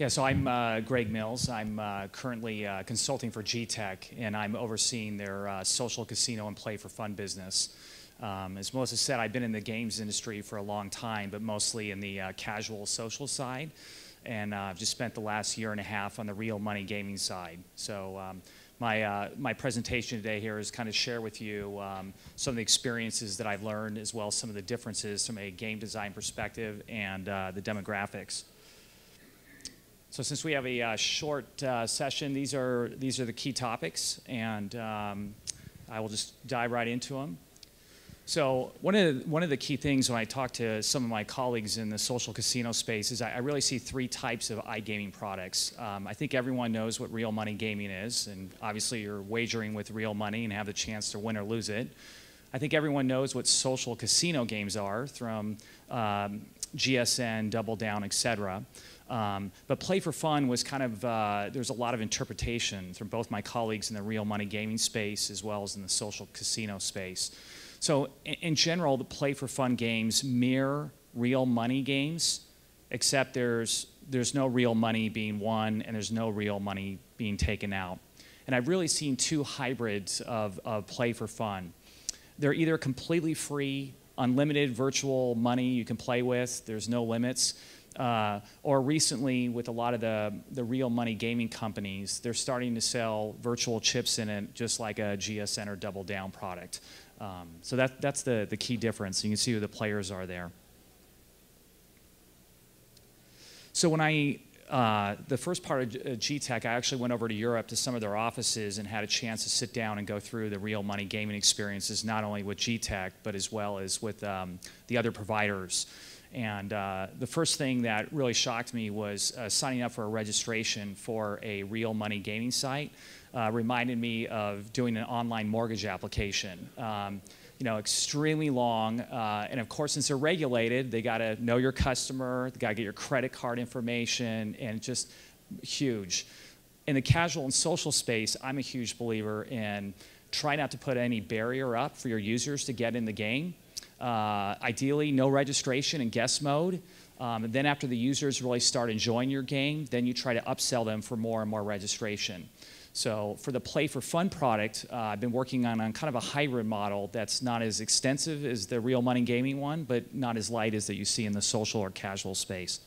Yeah, so I'm Greg Mills. I'm currently consulting for G-Tech, and I'm overseeing their social casino and play for fun business. As Melissa said, I've been in the games industry for a long time, but mostly in the casual social side. And I've just spent the last year and a half on the real money gaming side. So my presentation today here is kind of share with you some of the experiences that I've learned, as well as some of the differences from a game design perspective and the demographics. So since we have a short session, these are the key topics, and I will just dive right into them. So one of the key things when I talk to some of my colleagues in the social casino space is I really see three types of iGaming products. I think everyone knows what real money gaming is, and obviously you're wagering with real money and have the chance to win or lose it. I think everyone knows what social casino games are, from GSN, Double Down, etc. But play for fun was kind of, there's a lot of interpretation from both my colleagues in the real money gaming space as well as in the social casino space. So in general, the play for fun games mirror real money games, except there's no real money being won and there's no real money being taken out. And I've really seen two hybrids of play for fun. They're either completely free, unlimited virtual money you can play with, there's no limits, or recently with a lot of the real money gaming companies, they're starting to sell virtual chips in it just like a GSN or Double Down product. So that's the key difference. You can see who the players are there. So when the first part of G-Tech, I actually went over to Europe to some of their offices and had a chance to sit down and go through the real money gaming experiences, not only with G-Tech, but as well as with the other providers. And the first thing that really shocked me was signing up for a registration for a real money gaming site. Reminded me of doing an online mortgage application. You know, extremely long, and of course, since they're regulated, they got to know your customer, they got to get your credit card information, and just huge. In the casual and social space, I'm a huge believer in try not to put any barrier up for your users to get in the game. Ideally, no registration in guest mode. And then after the users really start enjoying your game, then you try to upsell them for more and more registration. So for the play for fun product, I've been working on kind of a hybrid model that's not as extensive as the real money gaming one, but not as light as that you see in the social or casual space.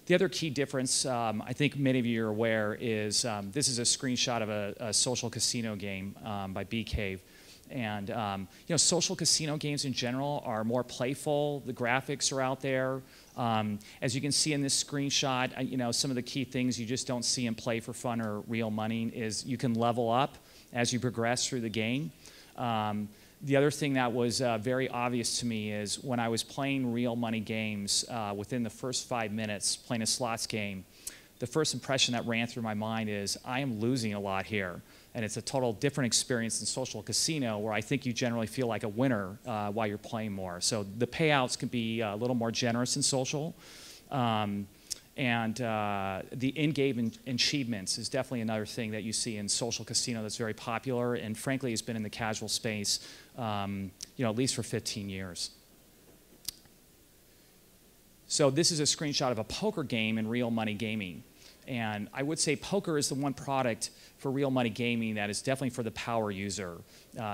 The other key difference, I think many of you are aware, is this is a screenshot of a social casino game by Bee Cave. And you know, social casino games in general are more playful. The graphics are out there. As you can see in this screenshot, you know, some of the key things you just don't see in play for fun or real money is you can level up as you progress through the game. The other thing that was very obvious to me is when I was playing real money games, within the first 5 minutes playing a slots game, the first impression that ran through my mind is I am losing a lot here. And it's a total different experience than social casino, where I think you generally feel like a winner while you're playing more. So the payouts can be a little more generous in social. And the in-game achievements is definitely another thing that you see in social casino that's very popular and frankly has been in the casual space you know, at least for 15 years. So this is a screenshot of a poker game in real money gaming. And I would say poker is the one product for real money gaming that is definitely for the power user.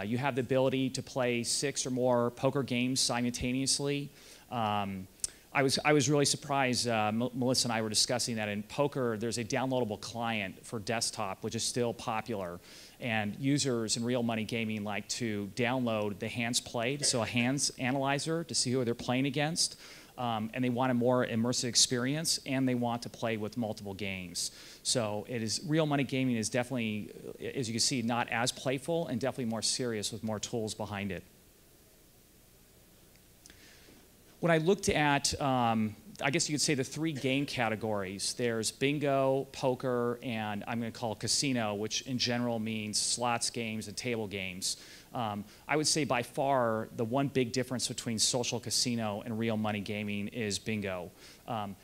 You have the ability to play 6 or more poker games simultaneously. I was really surprised, Melissa and I were discussing that in poker, there's a downloadable client for desktop, which is still popular. And users in real money gaming like to download the hands played, so a hands analyzer to see who they're playing against. And they want a more immersive experience, and they want to play with multiple games. So real money gaming is definitely, as you can see, not as playful and definitely more serious with more tools behind it. When I looked at, I guess you could say the 3 game categories, there's bingo, poker, and I'm going to call it casino, which in general means slots games and table games. I would say by far the one big difference between social casino and real money gaming is bingo.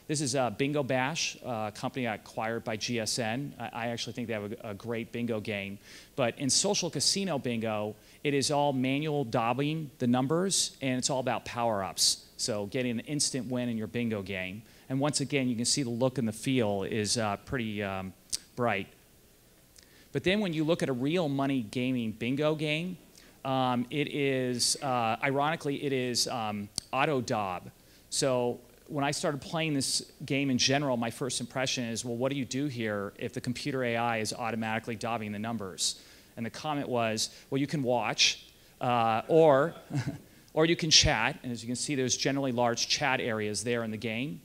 This is Bingo Bash, a company acquired by GSN. I actually think they have a great bingo game. But in social casino bingo, it is all manual dabbling the numbers, and it's all about power-ups. So getting an instant win in your bingo game. And once again, you can see the look and the feel is pretty bright. But then when you look at a real money gaming bingo game, it is, ironically, it is auto daub. So when I started playing this game in general, my first impression is, well, what do you do here if the computer AI is automatically daubing the numbers? And the comment was, well, you can watch, or you can chat. And as you can see, there's generally large chat areas there in the game.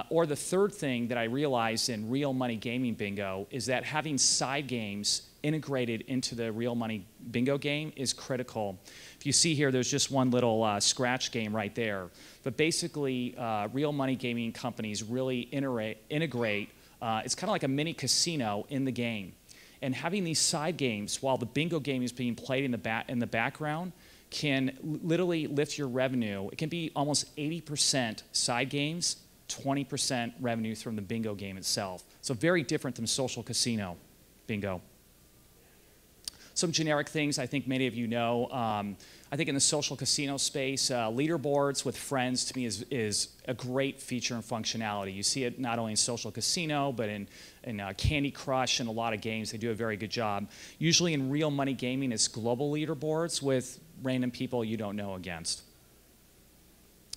Or the third thing that I realized in real money gaming bingo is that having side games integrated into the real money bingo game is critical. If you see here, there's just one little scratch game right there. But basically, real money gaming companies really integrate. It's kind of like a mini casino in the game. And having these side games while the bingo game is being played in the background can literally lift your revenue. It can be almost 80% side games, 20% revenue from the bingo game itself. So very different than social casino bingo. Some generic things I think many of you know. I think in the social casino space, leaderboards with friends to me is a great feature and functionality. You see it not only in social casino, but in Candy Crush and a lot of games. They do a very good job. Usually in real money gaming, it's global leaderboards with random people you don't know against.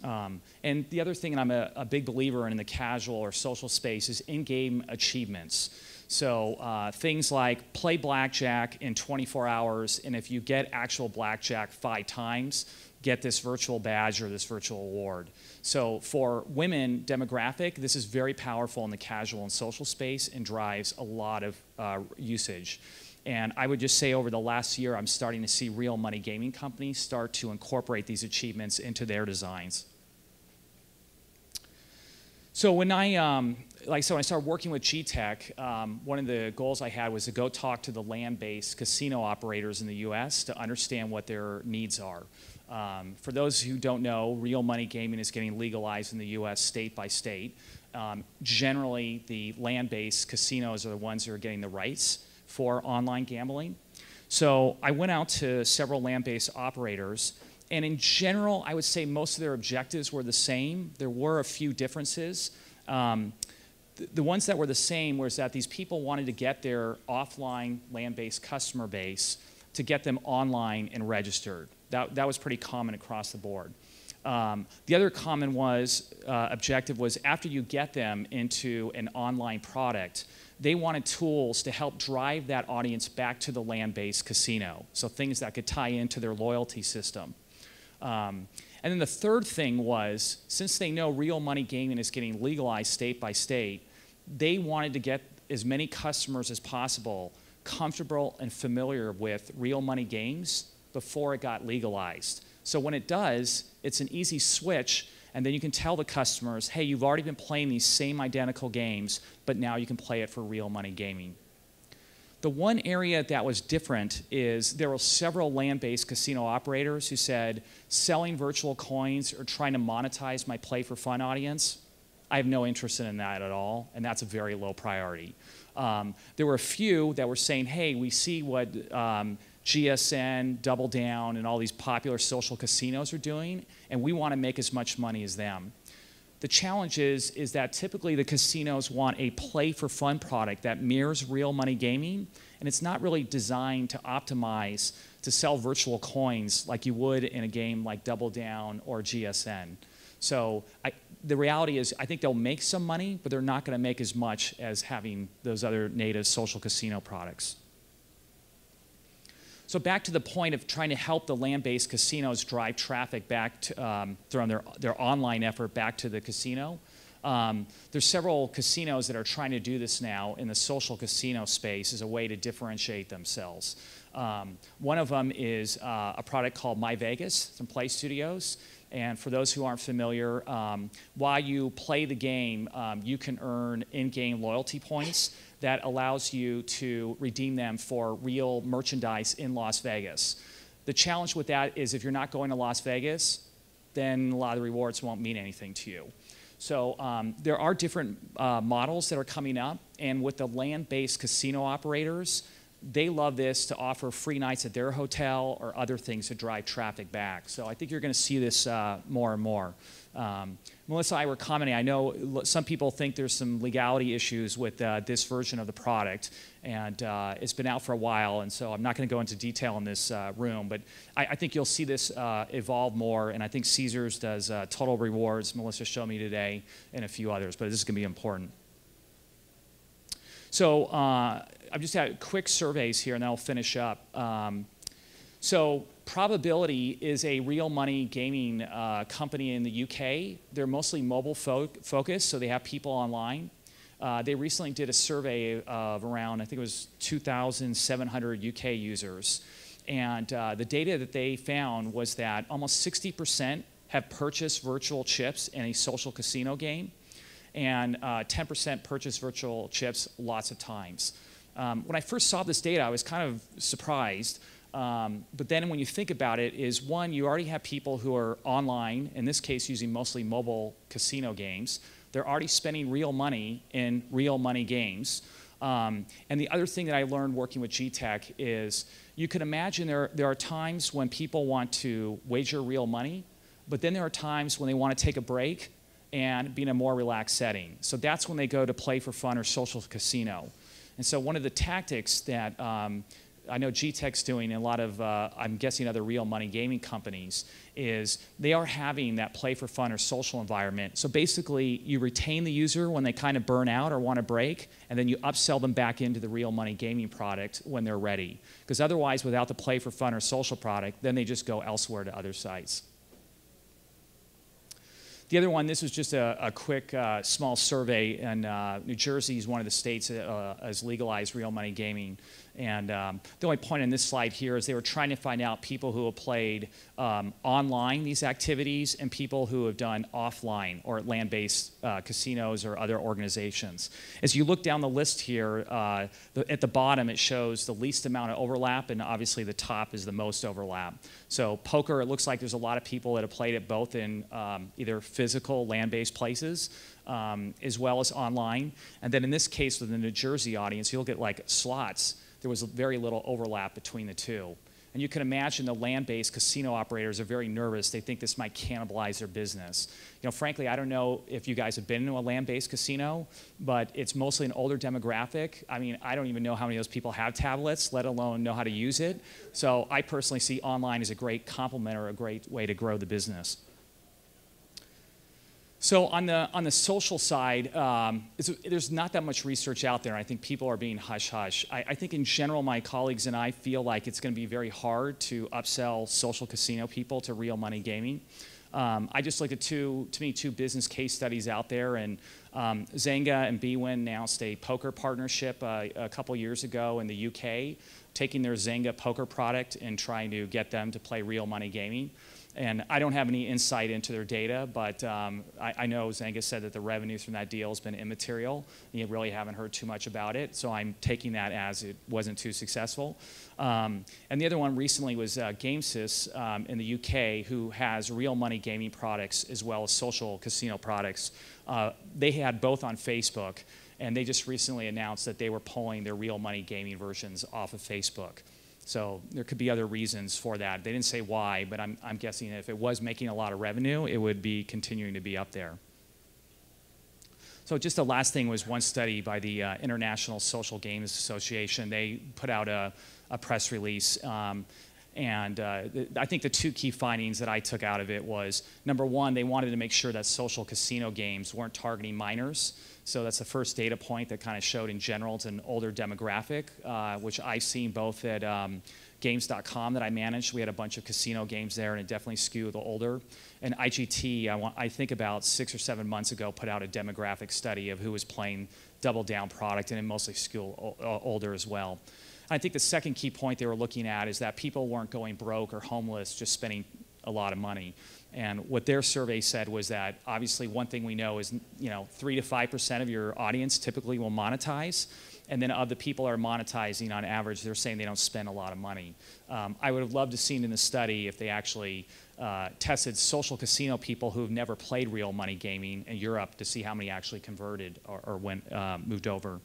And the other thing, and I'm a big believer in the casual or social space, is in-game achievements. So things like play blackjack in 24 hours, and if you get actual blackjack 5 times, get this virtual badge or this virtual award. So for women demographic, this is very powerful in the casual and social space and drives a lot of usage. And I would just say over the last year, I'm starting to see real money gaming companies start to incorporate these achievements into their designs. So when I started working with G-Tech, one of the goals I had was to go talk to the land-based casino operators in the US to understand what their needs are. For those who don't know, real money gaming is getting legalized in the US state by state. Generally, the land-based casinos are the ones who are getting the rights for online gambling. So I went out to several land-based operators, and in general, I would say most of their objectives were the same. There were a few differences. The ones that were the same was that these people wanted to get their offline land-based customer base to get them online and registered. That was pretty common across the board. The other common objective was after you get them into an online product, they wanted tools to help drive that audience back to the land-based casino. So things that could tie into their loyalty system. And then the third thing was, since they know real money gaming is getting legalized state by state, they wanted to get as many customers as possible comfortable and familiar with real money games before it got legalized. So when it does, it's an easy switch, and then you can tell the customers, hey, you've already been playing these same identical games, but now you can play it for real money gaming. The one area that was different is there were several land-based casino operators who said, selling virtual coins or trying to monetize my play for fun audience, I have no interest in that at all, and that's a very low priority. There were a few that were saying, hey, we see what GSN, Double Down, and all these popular social casinos are doing, and we want to make as much money as them. The challenge is that typically the casinos want a play for fun product that mirrors real money gaming, and it's not really designed to optimize to sell virtual coins like you would in a game like Double Down or GSN. So the reality is I think they'll make some money, but they're not going to make as much as having those other native social casino products. So back to the point of trying to help the land-based casinos drive traffic back to, through their online effort back to the casino. There's several casinos that are trying to do this now in the social casino space as a way to differentiate themselves. One of them is a product called My Vegas from Play Studios. And for those who aren't familiar, while you play the game, you can earn in-game loyalty points that allows you to redeem them for real merchandise in Las Vegas. The challenge with that is if you're not going to Las Vegas, then a lot of the rewards won't mean anything to you. So there are different models that are coming up, and with the land-based casino operators, they love this to offer free nights at their hotel or other things to drive traffic back. So I think you're going to see this more and more. Melissa and I were commenting, I know some people think there's some legality issues with this version of the product, and it's been out for a while, and so I'm not going to go into detail in this room, but I think you'll see this evolve more, and I think Caesars does Total Rewards, Melissa showed me today, and a few others, but this is going to be important. So I've just had quick surveys here, and then I'll finish up. So Probability is a real money gaming company in the UK. They're mostly mobile focused, so they have people online. They recently did a survey of around, I think it was 2,700 UK users. And the data that they found was that almost 60% have purchased virtual chips in a social casino game, and 10% purchased virtual chips lots of times. When I first saw this data, I was kind of surprised. But then when you think about it, is one, you already have people who are online, in this case using mostly mobile casino games. They're already spending real money in real money games. And the other thing that I learned working with GTech is you can imagine there are times when people want to wager real money, but then there are times when they want to take a break and be in a more relaxed setting. So that's when they go to play for fun or social casino. And so one of the tactics that I know GTech's doing, and a lot of, I'm guessing other real money gaming companies, is they are having that play for fun or social environment. So basically, you retain the user when they kind of burn out or want to break, and then you upsell them back into the real money gaming product when they're ready. Because otherwise, without the play for fun or social product, then they just go elsewhere to other sites. The other one, this was just a quick small survey, and New Jersey is one of the states that has legalized real money gaming. And the only point in this slide here is they were trying to find out people who have played online these activities and people who have done offline or land-based casinos or other organizations. As you look down the list here, at the bottom it shows the least amount of overlap, and obviously the top is the most overlap. So poker, it looks like there's a lot of people that have played it both in either physical land-based places as well as online. And then in this case with the New Jersey audience, you look at like slots, there was very little overlap between the two. And you can imagine the land-based casino operators are very nervous. They think this might cannibalize their business. You know, frankly, I don't know if you guys have been to a land-based casino, but it's mostly an older demographic. I mean, I don't even know how many of those people have tablets, let alone know how to use it. So I personally see online as a great complement or a great way to grow the business. So on the social side, there's not that much research out there. I think people are being hush-hush. I think in general, my colleagues and I feel like it's going to be very hard to upsell social casino people to real money gaming. I just looked at two business case studies out there, and Zynga and bwin announced a poker partnership a couple years ago in the UK, taking their Zynga poker product and trying to get them to play real money gaming. And I don't have any insight into their data, but I know Zynga said that the revenues from that deal has been immaterial. You really haven't heard too much about it, so I'm taking that as it wasn't too successful. And the other one recently was GameSys in the UK, who has real money gaming products as well as social casino products. They had both on Facebook, and they just recently announced that they were pulling their real money gaming versions off of Facebook. So there could be other reasons for that. They didn't say why, but I'm guessing if it was making a lot of revenue, it would be continuing to be up there. So just the last thing was one study by the International Social Games Association. They put out a press release, and I think the two key findings that I took out of it was, number one, they wanted to make sure that social casino games weren't targeting minors. So that's the first data point that kind of showed in general it's an older demographic, which I've seen both at games.com that I managed. We had a bunch of casino games there, and it definitely skewed the older. And IGT, I think about 6 or 7 months ago, put out a demographic study of who was playing Double Down product, and it mostly skewed older as well. I think the second key point they were looking at is that people weren't going broke or homeless just spending a lot of money. And what their survey said was that obviously one thing we know is 3 to 5% of your audience typically will monetize, and then of the people that are monetizing on average, they're saying they don't spend a lot of money. I would have loved to have seen in the study if they actually tested social casino people who've never played real money gaming in Europe to see how many actually converted or moved over.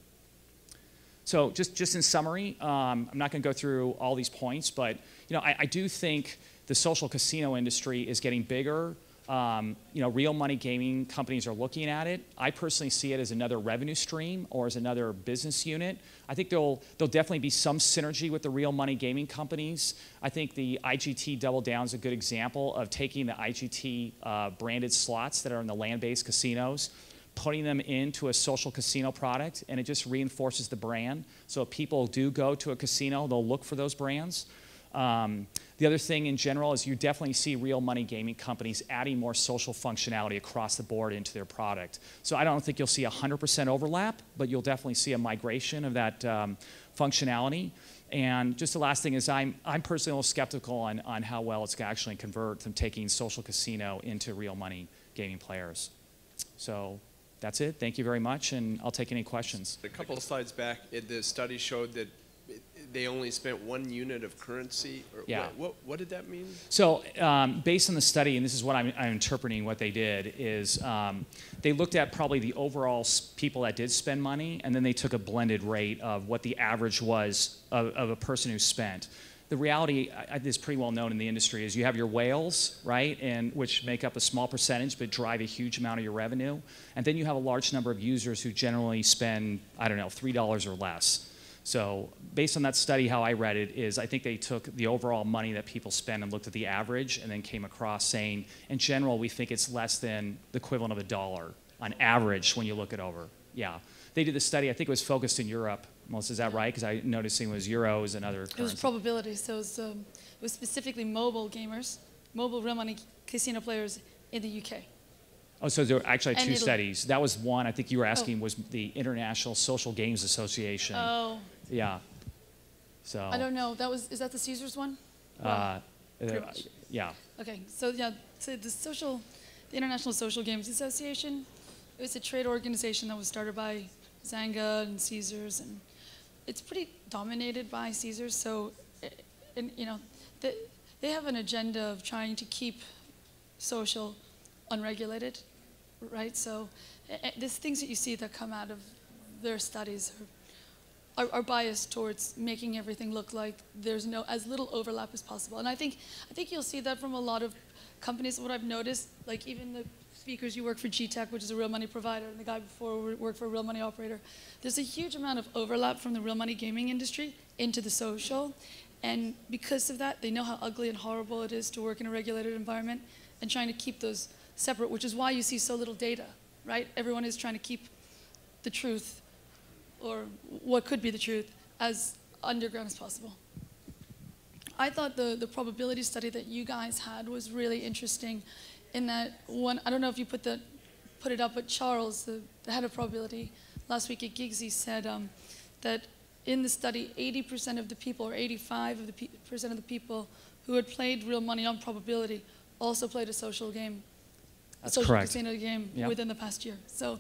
So just in summary, I'm not going to go through all these points, but I do think the social casino industry is getting bigger, Real money gaming companies are looking at it. I personally see it as another revenue stream or as another business unit. I think there'll definitely be some synergy with the real money gaming companies. I think the IGT Double Down is a good example of taking the IGT branded slots that are in the land-based casinos, putting them into a social casino product, and it just reinforces the brand. So if people do go to a casino, they'll look for those brands. The other thing in general is you definitely see real money gaming companies adding more social functionality across the board into their product. So I don't think you'll see 100% overlap, but you'll definitely see a migration of that functionality. And just the last thing is I'm personally a little skeptical on how well it's going to actually convert from taking social casino into real money gaming players. So that's it. Thank you very much, and I'll take any questions. A couple of slides back, the study showed that they only spent 1 unit of currency. Or yeah. What did that mean? So based on the study, and this is what I'm interpreting what they did, is they looked at probably the overall people that did spend money, and then they took a blended rate of what the average was of a person who spent. The reality is pretty well known in the industry is you have your whales, right, and which make up a small percentage but drive a huge amount of your revenue. And then you have a large number of users who generally spend, I don't know, $3 or less. So based on that study, how I read it is I think they took the overall money that people spend and looked at the average and then came across saying, in general, we think it's less than the equivalent of $1 on average when you look it over. Yeah. They did the study, I think it was focused in Europe. Melissa, is that right? Because I noticed it was euros and other currencies. It was probability. So it was specifically mobile gamers, mobile real money casino players in the UK. Oh, so there were actually 2 studies. That was one, I think you were asking, was the International Social Games Association. Oh. Yeah. So. I don't know. Is that the Caesars one? Yeah. Okay. So yeah, so the International Social Games Association, it was a trade organization that was started by Zanga and Caesars, and it's pretty dominated by Caesars. So, they have an agenda of trying to keep social unregulated, right? So, these things that you see that come out of their studies are biased towards making everything look like there's as little overlap as possible. And I think you'll see that from a lot of companies. What I've noticed, like even the speakers, you work for GTech, which is a real money provider, and the guy before worked for a real money operator. There's a huge amount of overlap from the real money gaming industry into the social. And because of that, they know how ugly and horrible it is to work in a regulated environment and trying to keep those separate, which is why you see so little data, right? Everyone is trying to keep the truth, or what could be the truth, as underground as possible. I thought the probability study that you guys had was really interesting in that one. I don't know if you put it up, but Charles, the head of probability, last week at Gigsy said that in the study, 80% of the people, or 85% of the people who had played real money on probability also played a social game. That's a social correct. casino game Yep. within the past year. So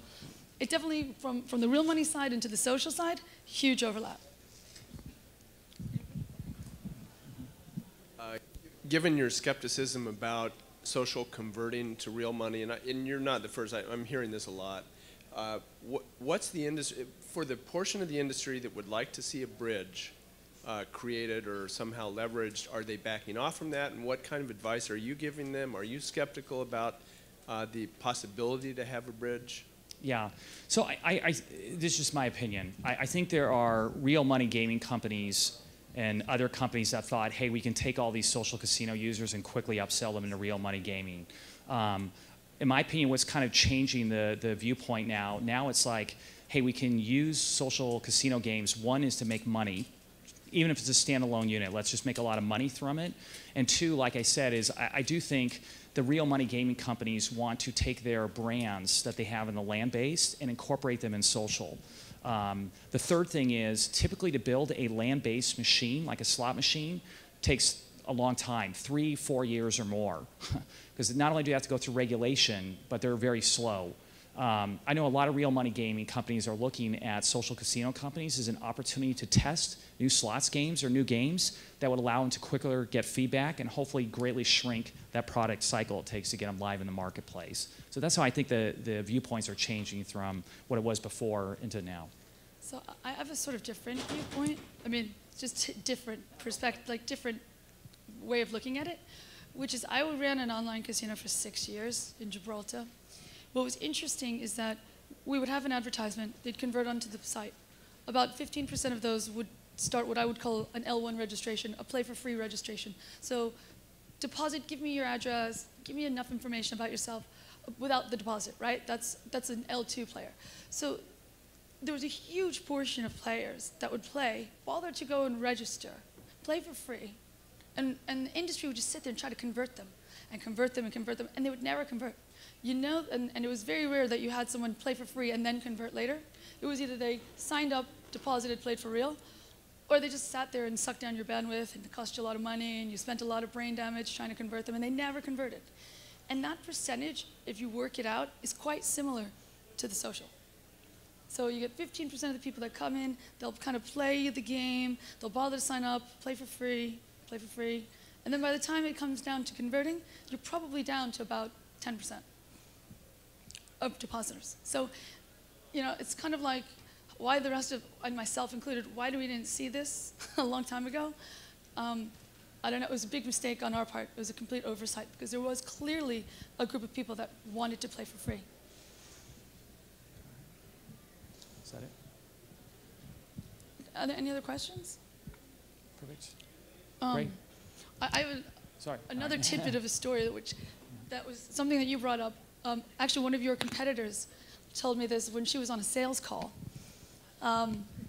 it definitely, from the real money side into the social side, huge overlap. Given your skepticism about social converting to real money, and you're not the first, I'm hearing this a lot, what's the industry, for the portion of the industry that would like to see a bridge created or somehow leveraged, are they backing off from that, and what kind of advice are you giving them? Are you skeptical about the possibility to have a bridge? Yeah, so this is just my opinion. I think there are real money gaming companies and other companies that thought, hey, we can take all these social casino users and quickly upsell them into real money gaming. In my opinion, what's kind of changing the viewpoint now it's like, hey, we can use social casino games. One is to make money, even if it's a standalone unit. Let's just make a lot of money from it. And two, like I said, is I do think the real money gaming companies want to take their brands that they have in the land-based and incorporate them in social. The third thing is typically to build a land-based machine, like a slot machine, takes a long time, 3-4 years or more. Because not only do you have to go through regulation, but they're very slow. I know a lot of real money gaming companies are looking at social casino companies as an opportunity to test new slots games or new games that would allow them to quicker get feedback and hopefully greatly shrink that product cycle it takes to get them live in the marketplace. So that's how I think the viewpoints are changing from what it was before into now. So I have a sort of different viewpoint. I mean, just different perspective, like different way of looking at it. which is I ran an online casino for 6 years in Gibraltar. What was interesting is that we would have an advertisement, they'd convert onto the site. About 15% of those would start what I would call an L1 registration, a play for free registration. So deposit, give me your address, give me enough information about yourself without the deposit, right? That's an L2 player. So there was a huge portion of players that would play, bother to go and register, play for free, and the industry would just sit there and try to convert them, and convert them, and convert them, and they would never convert. You know, and it was very rare that you had someone play for free and then convert later. It was either they signed up, deposited, played for real, or they just sat there and sucked down your bandwidth, and it cost you a lot of money, and you spent a lot of brain damage trying to convert them, and they never converted. And that percentage, if you work it out, is quite similar to the social. So you get 15% of the people that come in, they'll kind of play the game, they'll bother to sign up, play for free, and then by the time it comes down to converting, you're probably down to about 10% of depositors. So, you know, it's kind of like why the rest of, and myself included, why we didn't see this a long time ago? I don't know, it was a big mistake on our part. It was a complete oversight because there was clearly a group of people that wanted to play for free. Is that it? Are there any other questions? Perfect. Great. I have Sorry. another tidbit of a story that was something that you brought up. Actually, one of your competitors told me this when she was on a sales call.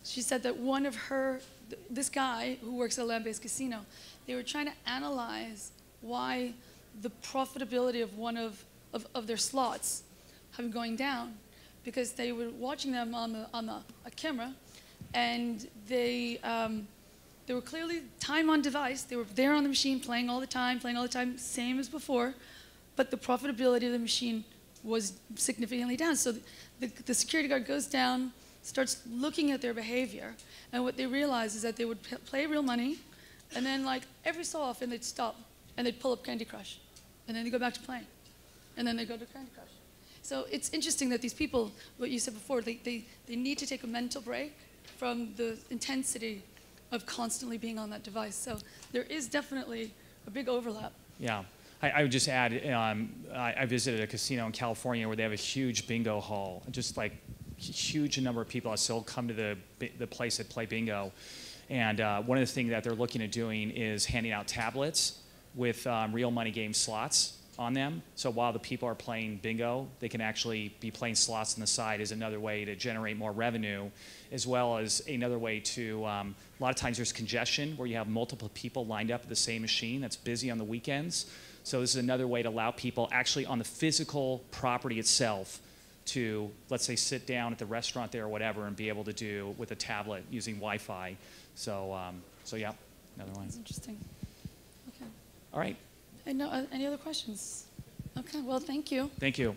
She said that one of this guy who works at a land-based casino, they were trying to analyze why the profitability of one of their slots have been going down, because they were watching them on a camera, and they were clearly time on device. They were there on the machine playing all the time, same as before, but the profitability of the machine was significantly down. So the security guard goes down, starts looking at their behavior, and what they realize is that they would play real money, and then like every so often they'd stop and they'd pull up Candy Crush, and then they go back to playing, and then they go to Candy Crush. So it's interesting that these people, what you said before, they need to take a mental break from the intensity of constantly being on that device. So there is definitely a big overlap. Yeah. I would just add, I visited a casino in California where they have a huge bingo hall, just like huge number of people that still come to the place that play bingo. And one of the things that they're looking at doing is handing out tablets with real money game slots on them. So while the people are playing bingo, they can actually be playing slots on the side as another way to generate more revenue, as well as another way to, a lot of times there's congestion where you have multiple people lined up at the same machine that's busy on the weekends. So this is another way to allow people actually on the physical property itself to, let's say, sit down at the restaurant there or whatever and be able to do with a tablet using Wi-Fi. So yeah, another one. That's interesting. Okay. All right. Any other questions? Okay, well, thank you. Thank you.